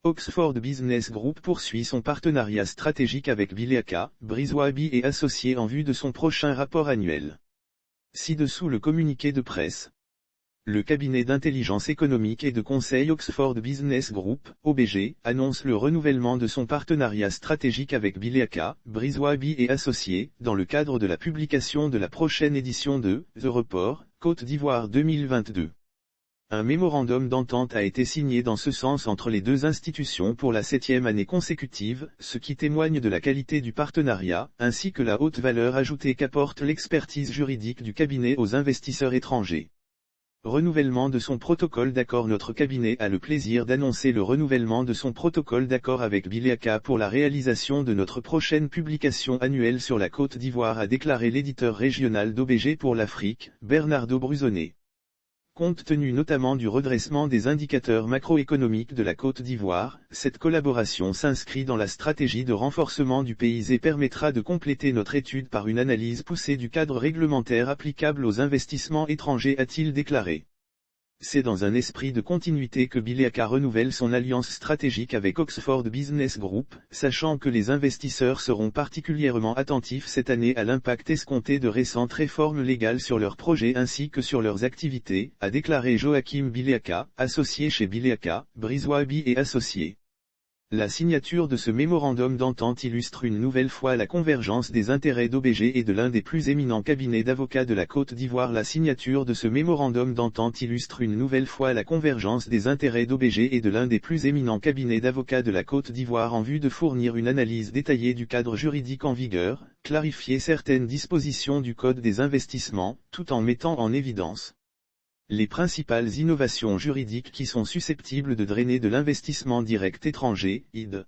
Oxford Business Group poursuit son partenariat stratégique avec Bileaka, Briswabi et Associés en vue de son prochain rapport annuel. Ci-dessous le communiqué de presse. Le cabinet d'intelligence économique et de conseil Oxford Business Group, OBG, annonce le renouvellement de son partenariat stratégique avec Bileaka, Briswabi et Associés, dans le cadre de la publication de la prochaine édition de The Report, Côte d'Ivoire 2022. Un mémorandum d'entente a été signé dans ce sens entre les deux institutions pour la 7e année consécutive, ce qui témoigne de la qualité du partenariat, ainsi que la haute valeur ajoutée qu'apporte l'expertise juridique du cabinet aux investisseurs étrangers. Renouvellement de son protocole d'accord. Notre cabinet a le plaisir d'annoncer le renouvellement de son protocole d'accord avec Bileaka pour la réalisation de notre prochaine publication annuelle sur la Côte d'Ivoire, a déclaré l'éditeur régional d'OBG pour l'Afrique, Bernardo Bruzone. Compte tenu notamment du redressement des indicateurs macroéconomiques de la Côte d'Ivoire, cette collaboration s'inscrit dans la stratégie de renforcement du pays et permettra de compléter notre étude par une analyse poussée du cadre réglementaire applicable aux investissements étrangers, a-t-il déclaré. C'est dans un esprit de continuité que Bileaka renouvelle son alliance stratégique avec Oxford Business Group, sachant que les investisseurs seront particulièrement attentifs cette année à l'impact escompté de récentes réformes légales sur leurs projets ainsi que sur leurs activités, a déclaré Joachim Bileaka, associé chez Bileaka, Briswabi et Associés. La signature de ce mémorandum d'entente illustre une nouvelle fois la convergence des intérêts d'OBG et de l'un des plus éminents cabinets d'avocats de la Côte d'Ivoire. La signature de ce mémorandum d'entente illustre une nouvelle fois la convergence des intérêts d'OBG et de l'un des plus éminents cabinets d'avocats de la Côte d'Ivoire en vue de fournir une analyse détaillée du cadre juridique en vigueur, clarifier certaines dispositions du Code des investissements, tout en mettant en évidence les principales innovations juridiques qui sont susceptibles de drainer de l'investissement direct étranger, ID.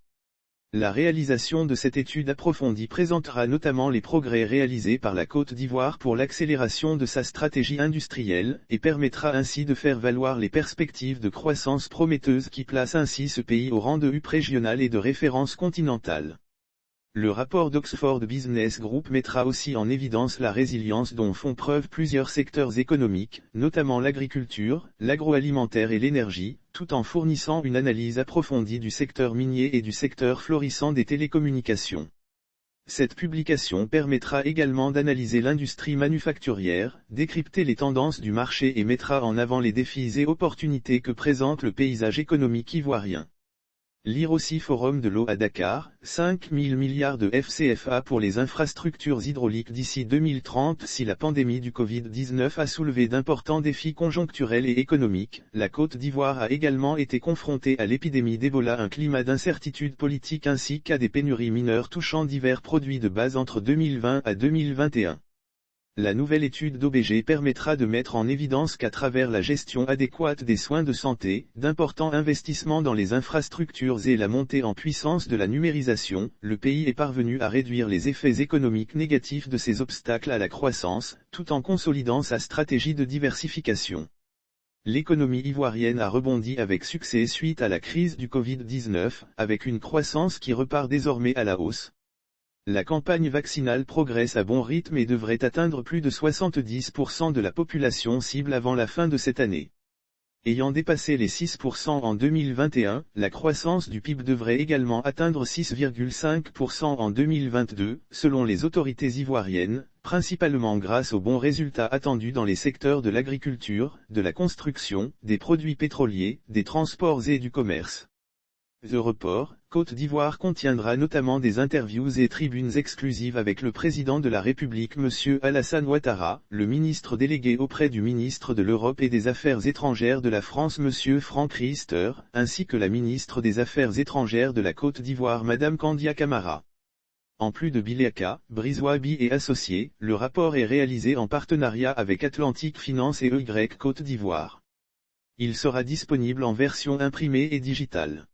La réalisation de cette étude approfondie présentera notamment les progrès réalisés par la Côte d'Ivoire pour l'accélération de sa stratégie industrielle, et permettra ainsi de faire valoir les perspectives de croissance prometteuses qui placent ainsi ce pays au rang de hub régional et de référence continentale. Le rapport d'Oxford Business Group mettra aussi en évidence la résilience dont font preuve plusieurs secteurs économiques, notamment l'agriculture, l'agroalimentaire et l'énergie, tout en fournissant une analyse approfondie du secteur minier et du secteur florissant des télécommunications. Cette publication permettra également d'analyser l'industrie manufacturière, décrypter les tendances du marché et mettra en avant les défis et opportunités que présente le paysage économique ivoirien. Lire aussi Forum de l'eau à Dakar, 5 000 milliards de FCFA pour les infrastructures hydrauliques d'ici 2030. Si la pandémie du Covid-19 a soulevé d'importants défis conjoncturels et économiques, la Côte d'Ivoire a également été confrontée à l'épidémie d'Ebola, un climat d'incertitude politique ainsi qu'à des pénuries mineures touchant divers produits de base entre 2020 à 2021. La nouvelle étude d'OBG permettra de mettre en évidence qu'à travers la gestion adéquate des soins de santé, d'importants investissements dans les infrastructures et la montée en puissance de la numérisation, le pays est parvenu à réduire les effets économiques négatifs de ces obstacles à la croissance, tout en consolidant sa stratégie de diversification. L'économie ivoirienne a rebondi avec succès suite à la crise du Covid-19, avec une croissance qui repart désormais à la hausse. La campagne vaccinale progresse à bon rythme et devrait atteindre plus de 70% de la population cible avant la fin de cette année. Ayant dépassé les 6% en 2021, la croissance du PIB devrait également atteindre 6,5% en 2022, selon les autorités ivoiriennes, principalement grâce aux bons résultats attendus dans les secteurs de l'agriculture, de la construction, des produits pétroliers, des transports et du commerce. The Report, Côte d'Ivoire contiendra notamment des interviews et tribunes exclusives avec le président de la République M. Alassane Ouattara, le ministre délégué auprès du ministre de l'Europe et des Affaires étrangères de la France M. Franck Riester, ainsi que la ministre des Affaires étrangères de la Côte d'Ivoire Mme Kandia Camara. En plus de Bileaka, Briswabi et Associés, le rapport est réalisé en partenariat avec Atlantic Finance et EY Côte d'Ivoire. Il sera disponible en version imprimée et digitale.